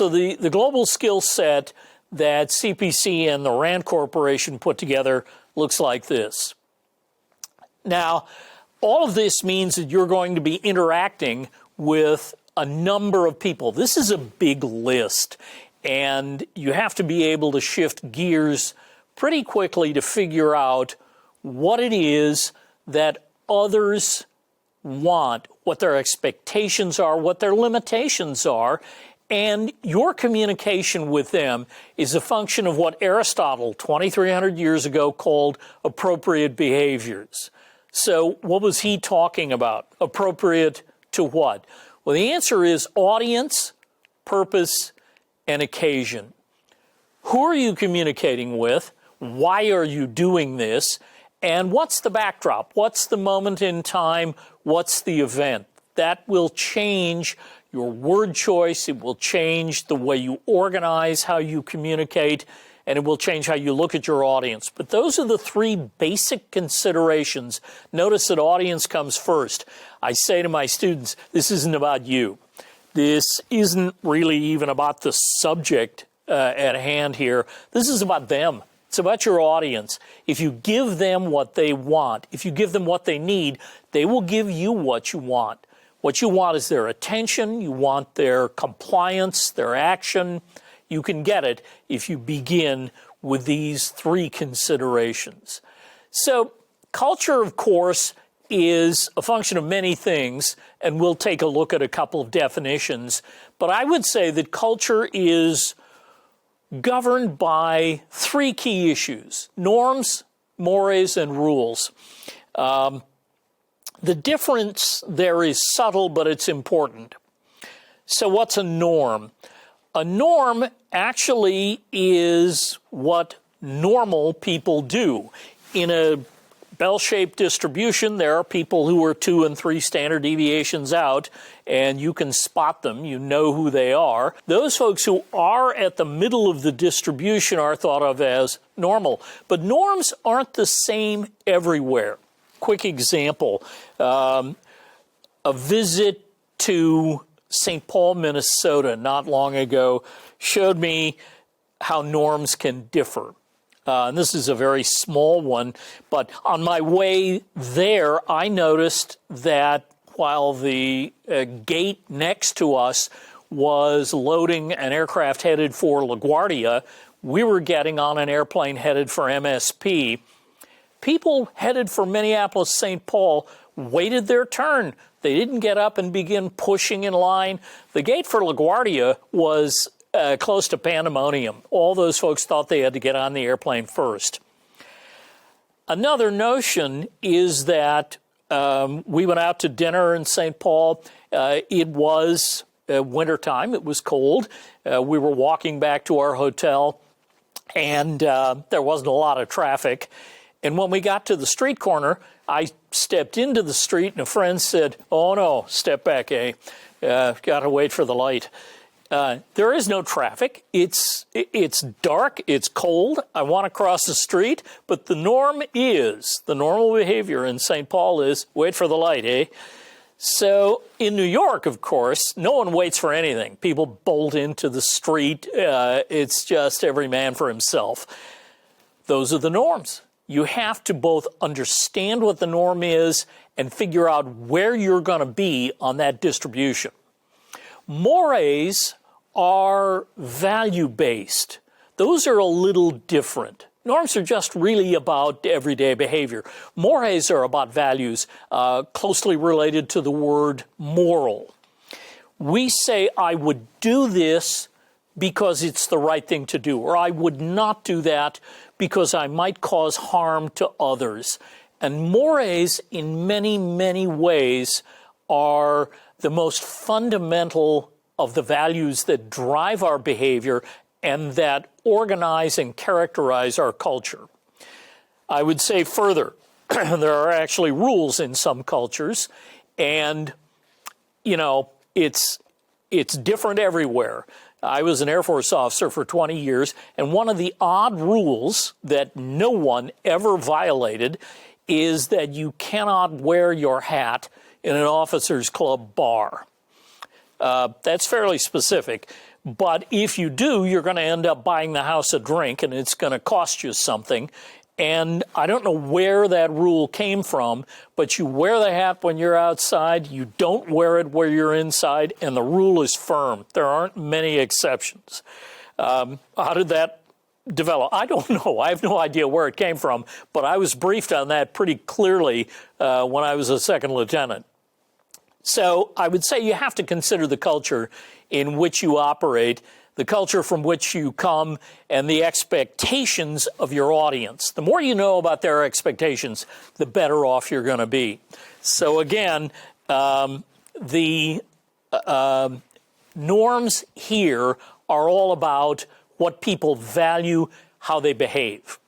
So the global skill set that CPC and the RAND Corporation put together looks like this. Now, all of this means that you're going to be interacting with a number of people. This is a big list, and you have to be able to shift gears pretty quickly to figure out what it is that others want, what their expectations are, what their limitations are, and your communication with them is a function of what Aristotle 2,300 years ago called appropriate behaviors. So what was he talking about? Appropriate to what? Well, the answer is audience, purpose, and occasion. Who are you communicating with? Why are you doing this? And what's the backdrop? What's the moment in time? What's the event? That will change your word choice. It will change the way you organize how you communicate, and it will change how you look at your audience. But those are the three basic considerations. Notice that audience comes first. I say to my students, this isn't about you. This isn't really even about the subject at hand here. This is about them. It's about your audience. If you give them what they want, if you give them what they need, they will give you what you want. What you want is their attention. You want their compliance, their action. You can get it if you begin with these three considerations. So culture, of course, is a function of many things, and we'll take a look at a couple of definitions. But I would say that culture is governed by three key issues: norms, mores, and rules. The difference there is subtle, but it's important. So what's a norm? A norm actually is what normal people do. In a bell-shaped distribution, there are people who are 2 and 3 standard deviations out, and you can spot them. You know who they are. Those folks who are at the middle of the distribution are thought of as normal. But norms aren't the same everywhere. Quick example, a visit to St. Paul, Minnesota, not long ago, showed me how norms can differ. And this is a very small one, but on my way there, I noticed that while the gate next to us was loading an aircraft headed for LaGuardia, we were getting on an airplane headed for MSP. People headed for Minneapolis-St. Paul waited their turn. They didn't get up and begin pushing in line. The gate for LaGuardia was close to pandemonium. All those folks thought they had to get on the airplane first. Another notion is that we went out to dinner in St. Paul. It was wintertime. It was cold. We were walking back to our hotel, and there wasn't a lot of traffic. And when we got to the street corner, I stepped into the street, and a friend said, "Oh, no, step back, eh? Got to wait for the light." There is no traffic. It's dark. It's cold. I want to cross the street. But the normal behavior in St. Paul is wait for the light, eh? So in New York, of course, no one waits for anything. People bolt into the street. It's just every man for himself. Those are the norms. You have to both understand what the norm is and figure out where you're going to be on that distribution. Mores are value-based. Those are a little different. Norms are just really about everyday behavior. Mores are about values, closely related to the word moral. We say, I would do this because it's the right thing to do, or I would not do that because I might cause harm to others. And mores, in many, many ways, are the most fundamental of the values that drive our behavior and that organize and characterize our culture. I would say further, there are actually rules in some cultures, and, you know, it's different everywhere. I was an Air Force officer for 20 years, and one of the odd rules that no one ever violated is that you cannot wear your hat in an officers' club bar. That's fairly specific, But if you do, you're going to end up buying the house a drink, and it's going to cost you something. And I don't know where that rule came from, but you wear the hat when you're outside, you don't wear it where you're inside, and the rule is firm. There aren't many exceptions. How did that develop? I don't know. I have no idea where it came from, but I was briefed on that pretty clearly when I was a second lieutenant. So I would say you have to consider the culture in which you operate, the culture from which you come, and the expectations of your audience. The more you know about their expectations, the better off you're going to be. So again, the norms here are all about what people value, how they behave.